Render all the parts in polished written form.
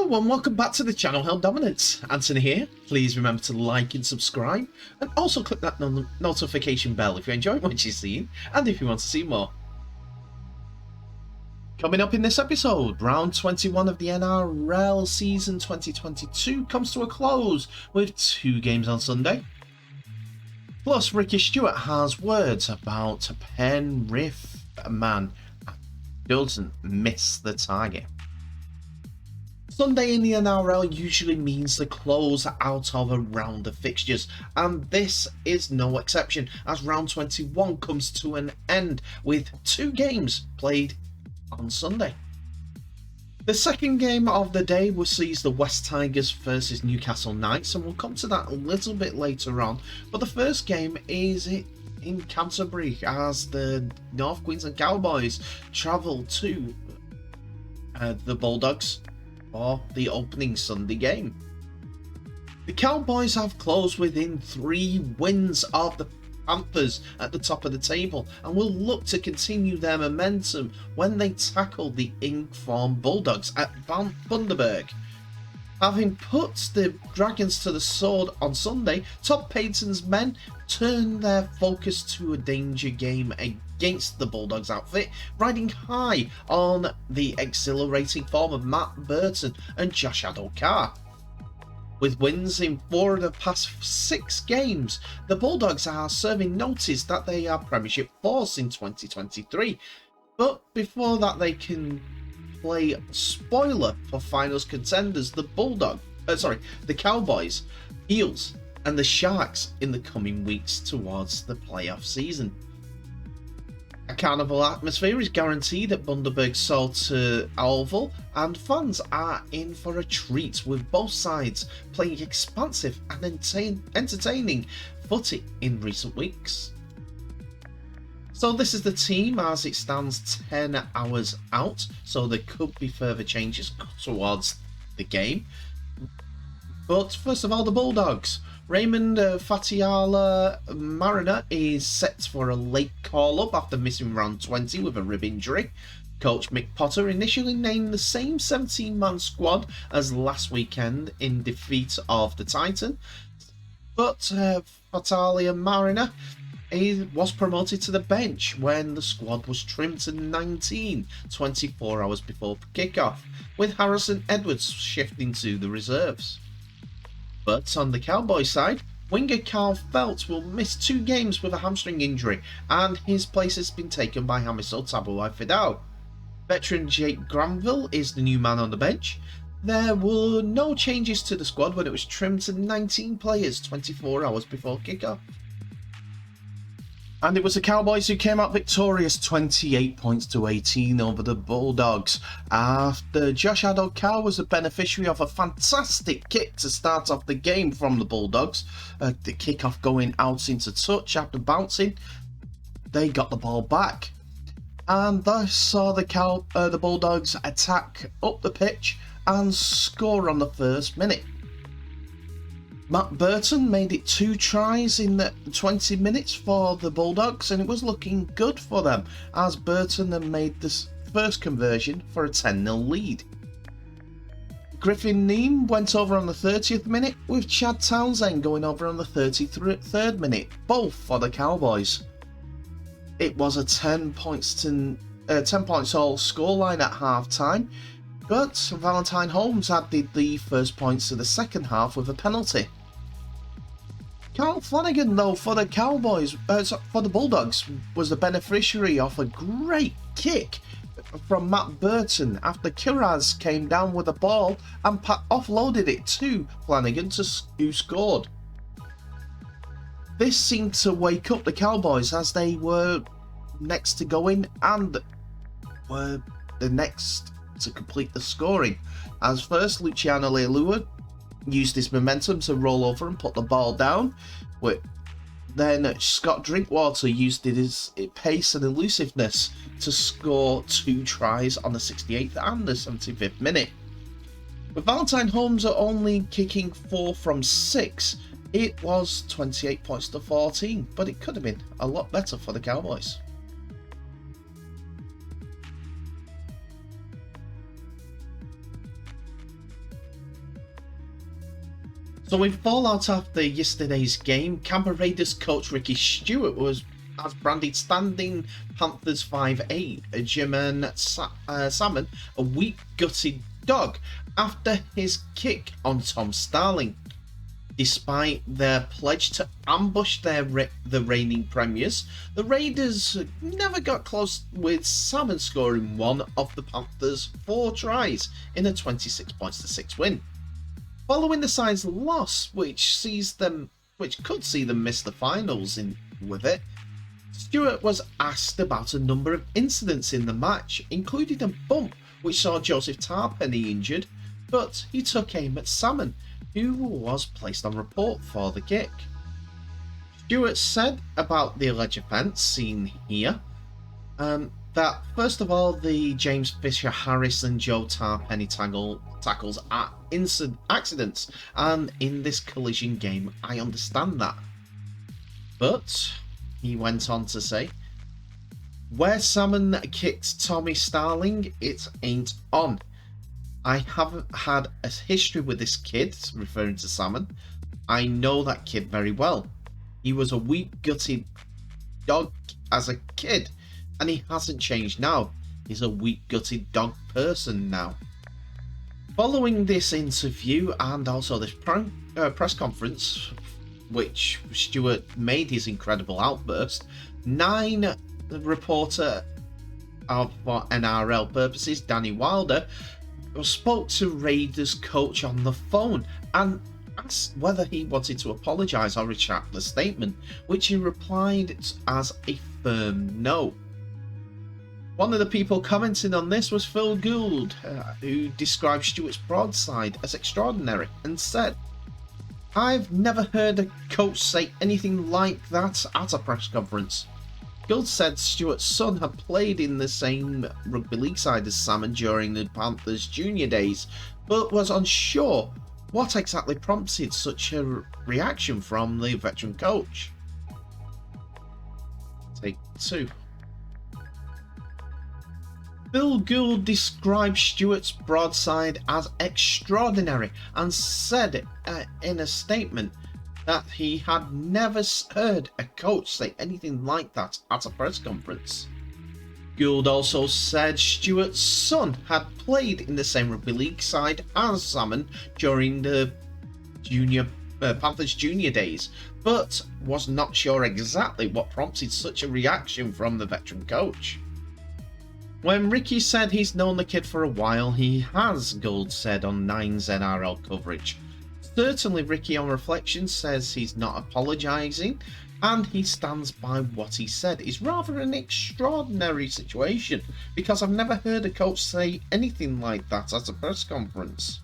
Hello and welcome back to the channel Held Dominance. Anthony here. Please remember to like and subscribe and also click that notification bell if you enjoy what you're seeing and if you want to see more. Coming up in this episode, round 21 of the NRL season 2022 comes to a close with 2 games on Sunday. Plus, Ricky Stuart has words about Penrith man doesn't miss the target. Sunday in the NRL usually means the close out of a round of fixtures, and this is no exception as round 21 comes to an end with 2 games played on Sunday. The second game of the day will see the West Tigers versus Newcastle Knights, and we'll come to that a little bit later on, but the first game is in Canterbury as the North Queensland Cowboys travel to the Bulldogs for the opening Sunday game. The Cowboys have closed within 3 wins of the Panthers at the top of the table and will look to continue their momentum when they tackle the in-form Bulldogs at Bundaberg. Having put the Dragons to the sword on Sunday, Todd Payton's men turn their focus to a danger game against the Bulldogs outfit, riding high on the exhilarating form of Matt Burton and Josh Addo-Carr. With wins in 4 of the past 6 games, the Bulldogs are serving notice that they are Premiership force in 2023. But before that, they can play spoiler for finals contenders the Cowboys, Eels and the Sharks in the coming weeks towards the playoff season. A carnival atmosphere is guaranteed at Bundaberg Salter Oval, and fans are in for a treat with both sides playing expansive and entertaining footy in recent weeks. So this is the team as it stands 10 hours out, so there could be further changes towards the game. But first of all, the Bulldogs. Raymond Fatiala Mariner is set for a late call-up after missing round 20 with a rib injury. Coach Mick Potter initially named the same 17-man squad as last weekend in defeat of the Titan, but Fatiala Mariner was promoted to the bench when the squad was trimmed to 19 24 hours before kickoff, with Harrison Edwards shifting to the reserves. But on the Cowboys side, winger Carl Felt will miss 2 games with a hamstring injury, and his place has been taken by Hamiso Tabuai-Fidau. Veteran Jake Granville is the new man on the bench. There were no changes to the squad when it was trimmed to 19 players 24 hours before kickoff. And it was the Cowboys who came out victorious 28 points to 18 over the Bulldogs, after Josh Addo-Carr was the beneficiary of a fantastic kick to start off the game from the Bulldogs. The kickoff going out into touch after bouncing, they got the ball back, and thus saw the Bulldogs attack up the pitch and score on the first minute. Matt Burton made it 2 tries in the 20 minutes for the Bulldogs, and it was looking good for them as Burton then made this first conversion for a 10-0 lead. Griffin Neame went over on the 30th minute, with Chad Townsend going over on the 33rd minute, both for the Cowboys. It was a 10 points all scoreline at half time, but Valentine Holmes added the first points to the second half with a penalty. Carl Flanagan, though, for the Bulldogs, was the beneficiary of a great kick from Matt Burton after Kiraz came down with the ball and offloaded it to Flanagan, who scored. This seemed to wake up the Cowboys as they were next to go in and were the next to complete the scoring, as first Luciano Leilua used his momentum to roll over and put the ball down. Then Scott Drinkwater used his pace and elusiveness to score 2 tries on the 68th and the 75th minute. With Valentine Holmes only kicking 4 from 6, it was 28 points to 14, but it could have been a lot better for the Cowboys. So with fallout after yesterday's game, Canberra Raiders coach Ricky Stuart has branded standing Panthers 5'8", German Salmon, a weak-gutted dog after his kick on Tom Starling. Despite their pledge to ambush the reigning premiers, the Raiders never got close, with Salmon scoring one of the Panthers' 4 tries in a 26-6 win. Following the side's loss, which could see them miss the finals with it, Stuart was asked about a number of incidents in the match, including a bump which saw Joseph Tarpenny injured, but he took aim at Salmon, who was placed on report for the kick. Stuart said about the alleged offence seen here that first of all, the James Fisher-Harris and Joe Tarpenny tackles are accidents, and in this collision game I understand that. But he went on to say, where Salmon kicked Tommy Starling, it ain't on. I haven't had a history with this kid, referring to Salmon. I know that kid very well. He was a weak-gutted dog as a kid, and he hasn't changed now. He's a weak-gutted dog person now. Following this interview and also this press conference, which Stuart made his incredible outburst, Nine reporter for NRL purposes, Danny Wilder, spoke to Raiders coach on the phone and asked whether he wanted to apologise or retract the statement, which he replied as a firm no. One of the people commenting on this was Phil Gould, who described Stuart's broadside as extraordinary and said, I've never heard a coach say anything like that at a press conference. Gould said Stuart's son had played in the same rugby league side as Salmon during the Panthers' junior days, but was unsure what exactly prompted such a reaction from the veteran coach. Take 2. Bill Gould described Stuart's broadside as extraordinary and said in a statement that he had never heard a coach say anything like that at a press conference. Gould also said Stuart's son had played in the same rugby league side as Salmon during the Panthers junior days, but was not sure exactly what prompted such a reaction from the veteran coach. When Ricky said he's known the kid for a while, he has, Gould said on Nine's NRL coverage. Certainly Ricky on reflection says he's not apologising and he stands by what he said. It's rather an extraordinary situation because I've never heard a coach say anything like that at a press conference.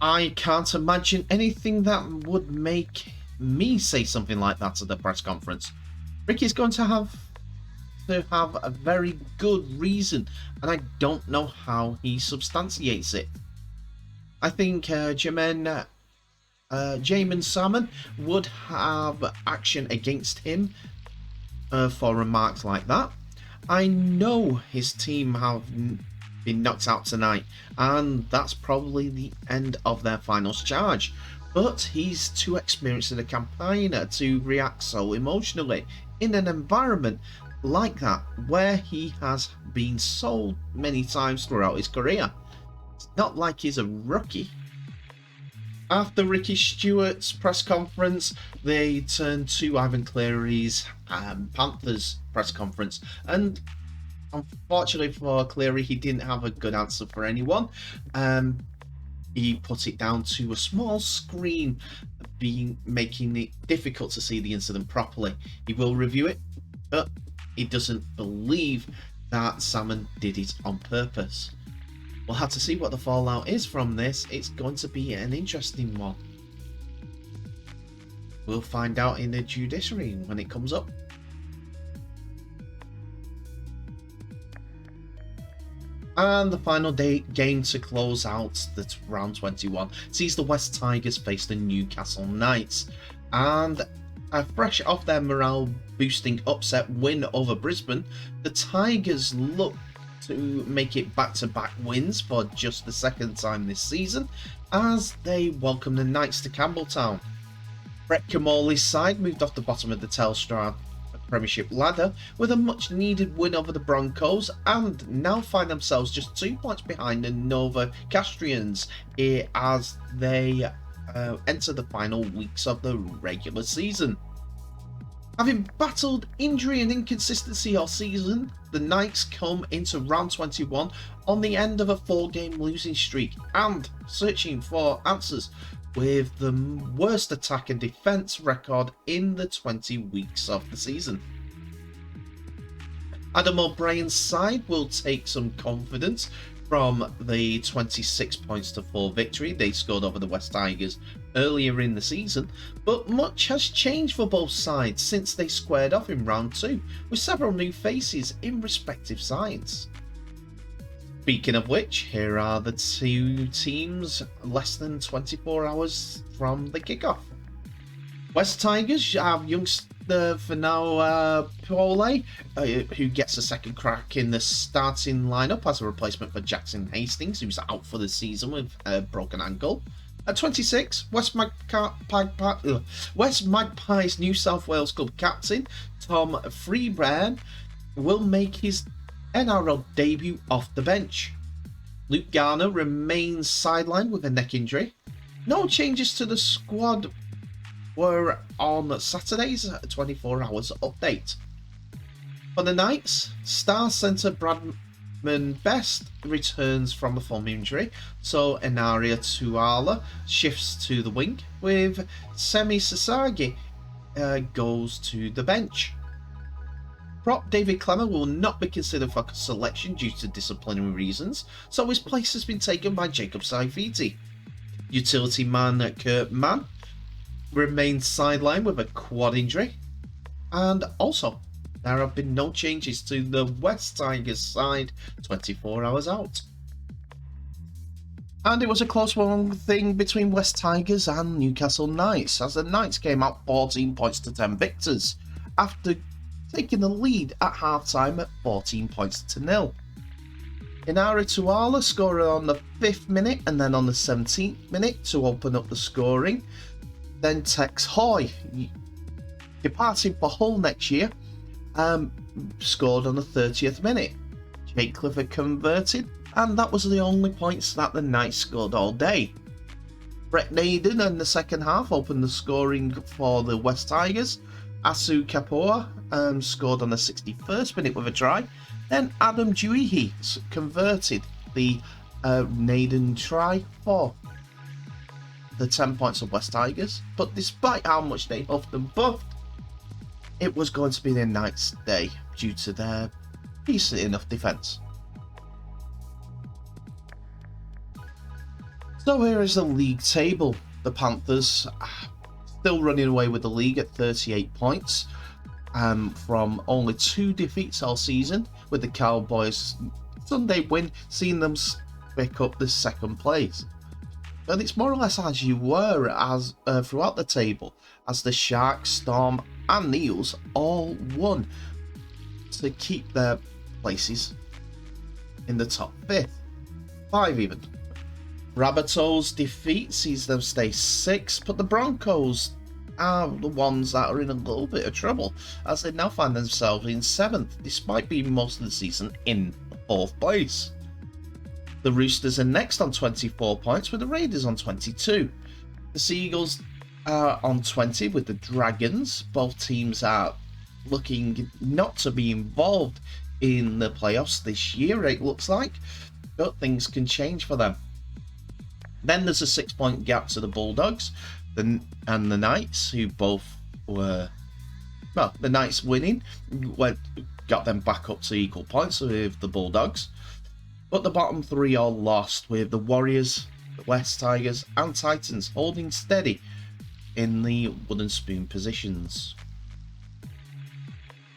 I can't imagine anything that would make me say something like that at a press conference. Ricky's going to have a very good reason, and I don't know how he substantiates it. I think Jamin Salmon would have action against him for remarks like that. I know his team have been knocked out tonight, and that's probably the end of their finals charge, but he's too experienced a campaigner to react so emotionally in an environment like that where he has been so many times throughout his career. It's not like he's a rookie. After Ricky Stuart's press conference, they turned to Ivan Cleary's Panthers press conference, and unfortunately for Cleary, he didn't have a good answer for anyone. He put it down to a small screen making it difficult to see the incident properly. He will review it, but he doesn't believe that Salmon did it on purpose. We'll have to see what the fallout is from this. It's going to be an interesting one. We'll find out in the judiciary when it comes up. And the final game to close out the round 21 sees the West Tigers face the Newcastle Knights. And fresh off their morale boosting upset win over Brisbane, the Tigers look to make it back-to-back wins for just the second time this season as they welcome the Knights to Campbelltown. Brett Kamali's side moved off the bottom of the Telstra Premiership ladder with a much needed win over the Broncos and now find themselves just 2 points behind the Nova Castrians as they enter the final weeks of the regular season. Having battled injury and inconsistency all season, the Knights come into round 21 on the end of a 4-game losing streak and searching for answers with the worst attack and defence record in the 20 weeks of the season. Adam O'Brien's side will take some confidence from the 26 points to 4 victory they scored over the West Tigers earlier in the season, but much has changed for both sides since they squared off in round 2, with several new faces in respective sides. Speaking of which, here are the two teams less than 24 hours from the kickoff. West Tigers have youngster Finau Pole, who gets a second crack in the starting lineup as a replacement for Jackson Hastings, who's out for the season with a broken ankle. At 26, West Magpies New South Wales club captain Tom Freebrand will make his NRL debut off the bench. Luke Garner remains sidelined with a neck injury. No changes to the squad were on Saturday's 24 hours update. For the Knights, star centre Bradman Best returns from a thumb injury, so Enaria Tuala shifts to the wing, with Semi Sasagi goes to the bench. Prop David Clemmer will not be considered for selection due to disciplinary reasons, so his place has been taken by Jacob Saifiti. Utility man Kurt Mann remains sidelined with a quad injury, and also there have been no changes to the West Tigers side 24 hours out. And it was a close one thing between West Tigers and Newcastle Knights, as the Knights came out 14 points to 10 victors after taking the lead at half-time at 14 points to 0. Inari Tuala scored on the 5th minute and then on the 17th minute to open up the scoring. Then Tex Hoy, departing for Hull next year, scored on the 30th minute. Jake Clifford converted, and that was the only points that the Knights scored all day. Brett Naden in the second half opened the scoring for the West Tigers. Asu Kapoor scored on the 61st minute with a try. Then Adam Juihi converted the Naden try for the 10 points of West Tigers. But despite how much they huffed and buffed, it was going to be the Knights' day due to their decent enough defence. So here is the league table. The Panthers still running away with the league at 38 points from only 2 defeats all season, with the Cowboys Sunday win seeing them pick up the second place. And it's more or less as you were as throughout the table, as the Sharks, Storm and Eels all won to keep their places in the top 5 even. Rabbitohs' defeat sees them stay 6th, but the Broncos are the ones that are in a little bit of trouble as they now find themselves in 7th, despite being most of the season in 4th place. The Roosters are next on 24 points, with the Raiders on 22. The Seagulls are on 20 with the Dragons. Both teams are looking not to be involved in the playoffs this year, it looks like, but things can change for them. Then there's a 6-point gap to the Bulldogs and the Knights, who both were, well, the Knights winning got them back up to equal points with the Bulldogs. But the bottom 3 all lost, with the Warriors, the West Tigers and Titans holding steady in the wooden spoon positions.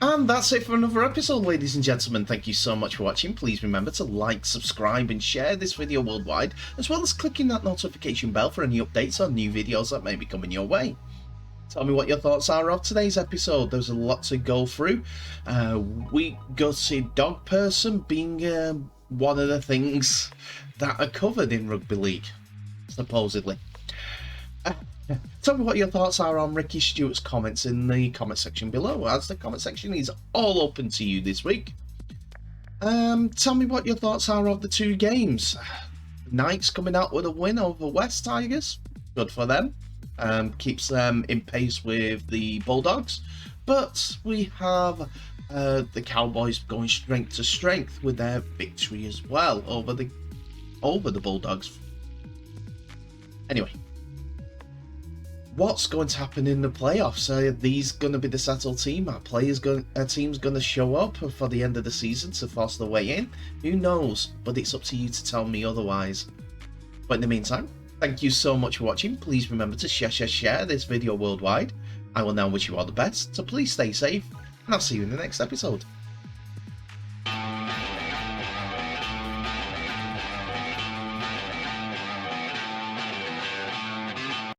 And that's it for another episode, ladies and gentlemen. Thank you so much for watching. Please remember to like, subscribe and share this video worldwide, as well as clicking that notification bell for any updates on new videos that may be coming your way. Tell me what your thoughts are of today's episode. There's a lot to go through. We go to see dog person being one of the things that are covered in rugby league, supposedly. Tell me what your thoughts are on Ricky Stuart's comments in the comment section below, as the comment section is all open to you this week. Tell me what your thoughts are of the two games. Knights coming out with a win over West Tigers. Good for them. Keeps them in pace with the Bulldogs. But we have the Cowboys going strength to strength with their victory as well over the Bulldogs. Anyway, what's going to happen in the playoffs? Are these going to be the settled team? Are teams going to show up for the end of the season to force their way in? Who knows? But it's up to you to tell me otherwise. But in the meantime, thank you so much for watching. Please remember to share this video worldwide. I will now wish you all the best, so please stay safe, and I'll see you in the next episode.